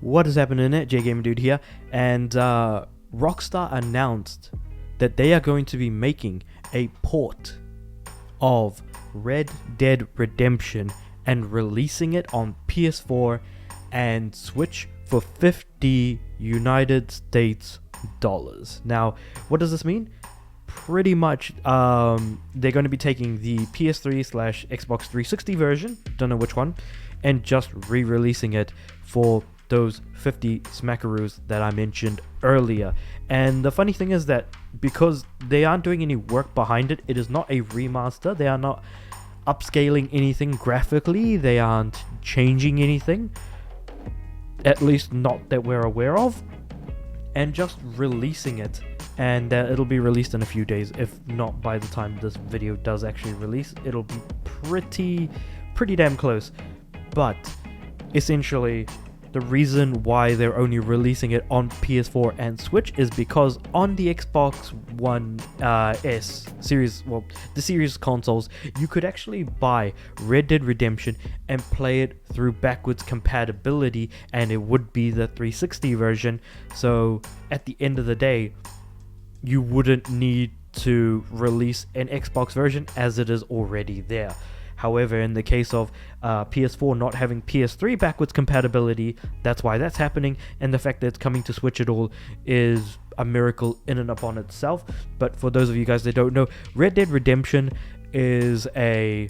What is happening at JGamer Dude here, and Rockstar announced that they are going to be making a port of Red Dead Redemption and releasing it on PS4 and Switch for $50 United States dollars. Now, what does this mean? Pretty much, they're going to be taking the PS3/Xbox 360 version, don't know which one, and just re-releasing it for those 50 smackaroos that I mentioned earlier. And the funny thing is that because they aren't doing any work behind it, it is not a remaster. They are not upscaling anything graphically. They aren't changing anything, at least not that we're aware of, and just releasing it. And it'll be released in a few days, if not by the time this video does actually release. It'll be pretty damn close. But essentially, the reason why they're only releasing it on PS4 and Switch is because on the Xbox One S series, well, the series consoles, you could actually buy Red Dead Redemption and play it through backwards compatibility, and it would be the 360 version. So at the end of the day, you wouldn't need to release an Xbox version as it is already there. However, in the case of PS4 not having PS3 backwards compatibility, that's why that's happening, and the fact that it's coming to Switch at all is a miracle in and upon itself. But for those of you guys that don't know, Red Dead Redemption is a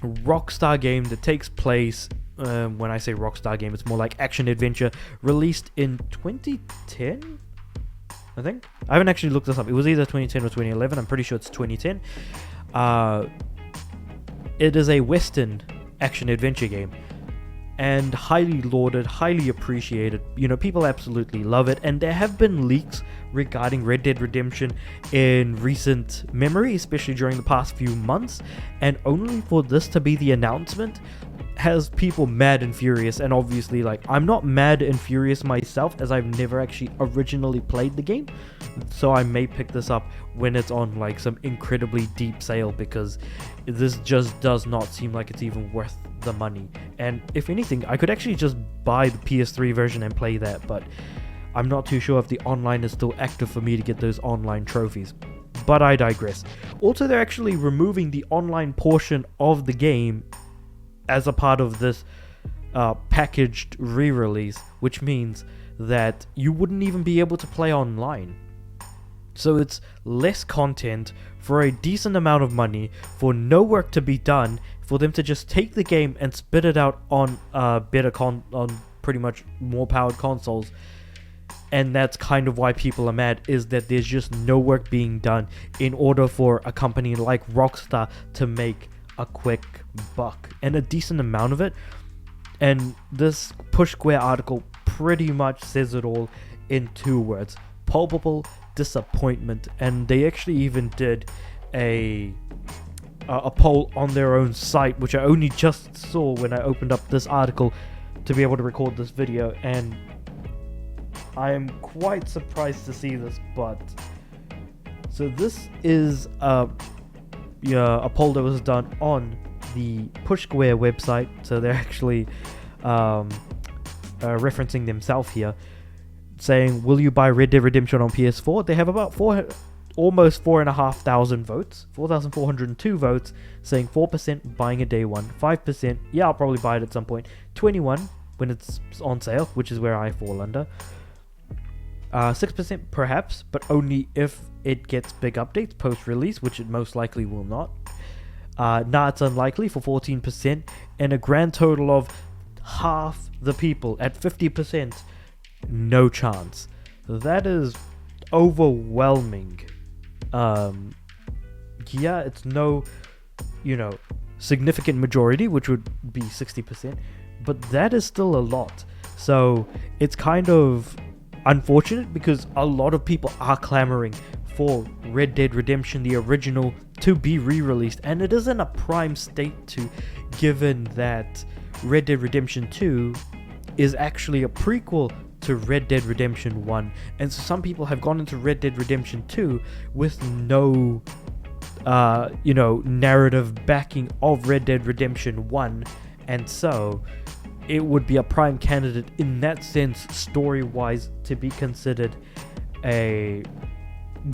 Rockstar game that takes place, when I say Rockstar game, it's more like action-adventure, released in 2010? I think. I haven't actually looked this up. It was either 2010 or 2011. I'm pretty sure it's 2010. It is a Western action-adventure game, and highly lauded, highly appreciated. You know, people absolutely love it, and there have been leaks regarding Red Dead Redemption in recent memory, especially during the past few months, and only for this to be the announcement has people mad and furious. And obviously, like, I'm not mad and furious myself, as I've never actually originally played the game, so I may pick this up when it's on like some incredibly deep sale, because this just does not seem like it's even worth the money. And if anything, I could actually just buy the PS3 version and play that, but I'm not too sure if the online is still active for me to get those online trophies. But I digress. Also, they're actually removing the online portion of the game as a part of this packaged re-release, which means that you wouldn't even be able to play online. So it's less content for a decent amount of money, for no work to be done, for them to just take the game and spit it out on on pretty much more powered consoles. And that's kind of why people are mad, is that there's just no work being done in order for a company like Rockstar to make a quick buck, and a decent amount of it. And this Push Square article pretty much says it all in 2 words: palpable disappointment. And they actually even did a poll on their own site, which I only just saw when I opened up this article to be able to record this video, and I am quite surprised to see this. But so this is a poll that was done on the Push Square website, so they're actually referencing themselves here, saying, will you buy Red Dead Redemption on PS4? They have about almost 4,500 votes, 4,402 votes, saying 4% buying it day one, 5% yeah, I'll probably buy it at some point, 21 when it's on sale, which is where I fall under, 6% perhaps, but only if it gets big updates post-release, which it most likely will not. It's unlikely for 14%, and a grand total of half the people at 50%, no chance. That is overwhelming. Yeah, it's no, significant majority, which would be 60%, but that is still a lot. So it's kind of unfortunate, because a lot of people are clamoring for Red Dead Redemption, the original, to be re-released, and it is in a prime state to, given that Red Dead Redemption 2 is actually a prequel to Red Dead Redemption 1, and so some people have gone into Red Dead Redemption 2 with no narrative backing of Red Dead Redemption 1, and so it would be a prime candidate in that sense, story-wise, to be considered a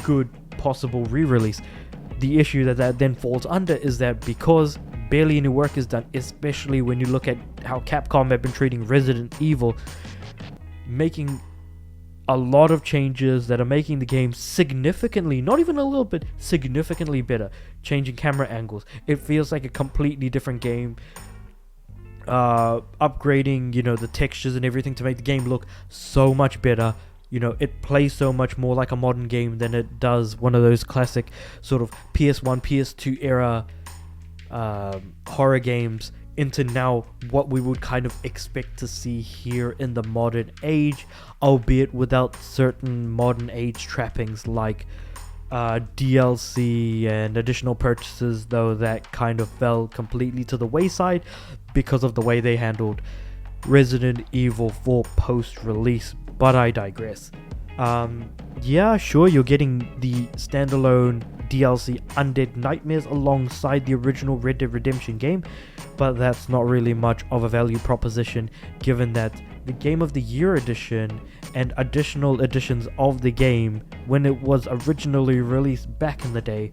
good possible re-release. The issue that then falls under is that because barely any work is done, especially when you look at how Capcom have been treating Resident Evil, making a lot of changes that are making the game significantly, not even a little bit, significantly better. Changing camera angles, it feels like a completely different game. Upgrading, the textures and everything to make the game look so much better. It plays so much more like a modern game than it does one of those classic sort of PS1, PS2 era horror games, into now what we would kind of expect to see here in the modern age, albeit without certain modern age trappings like DLC and additional purchases, though that kind of fell completely to the wayside because of the way they handled Resident Evil 4 post-release. But I digress. Yeah, sure, you're getting the standalone DLC Undead Nightmares alongside the original Red Dead Redemption game, but that's not really much of a value proposition, given that the Game of the Year edition and additional editions of the game, when it was originally released back in the day,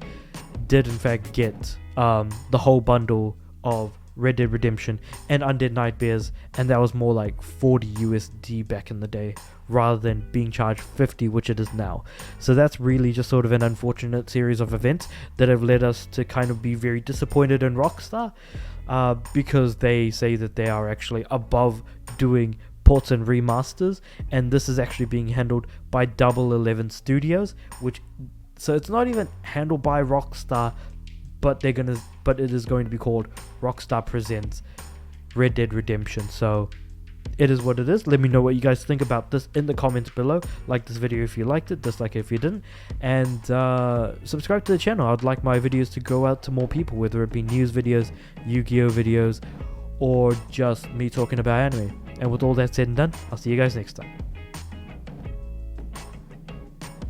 did in fact get the whole bundle of Red Dead Redemption and Undead Nightmares, and that was more like 40 USD back in the day rather than being charged 50, which it is now. So that's really just sort of an unfortunate series of events that have led us to kind of be very disappointed in Rockstar, because they say that they are actually above doing ports and remasters, and this is actually being handled by Double 11 Studios, so it's not even handled by Rockstar, but it is going to be called Rockstar Presents Red Dead Redemption. So it is what it is. Let me know what you guys think about this in the comments below. Like this video if you liked it, dislike it if you didn't, and subscribe to the channel. I'd like my videos to go out to more people, whether it be news videos, Yu-Gi-Oh videos, or just me talking about anime. And with all that said and done, I'll see you guys next time.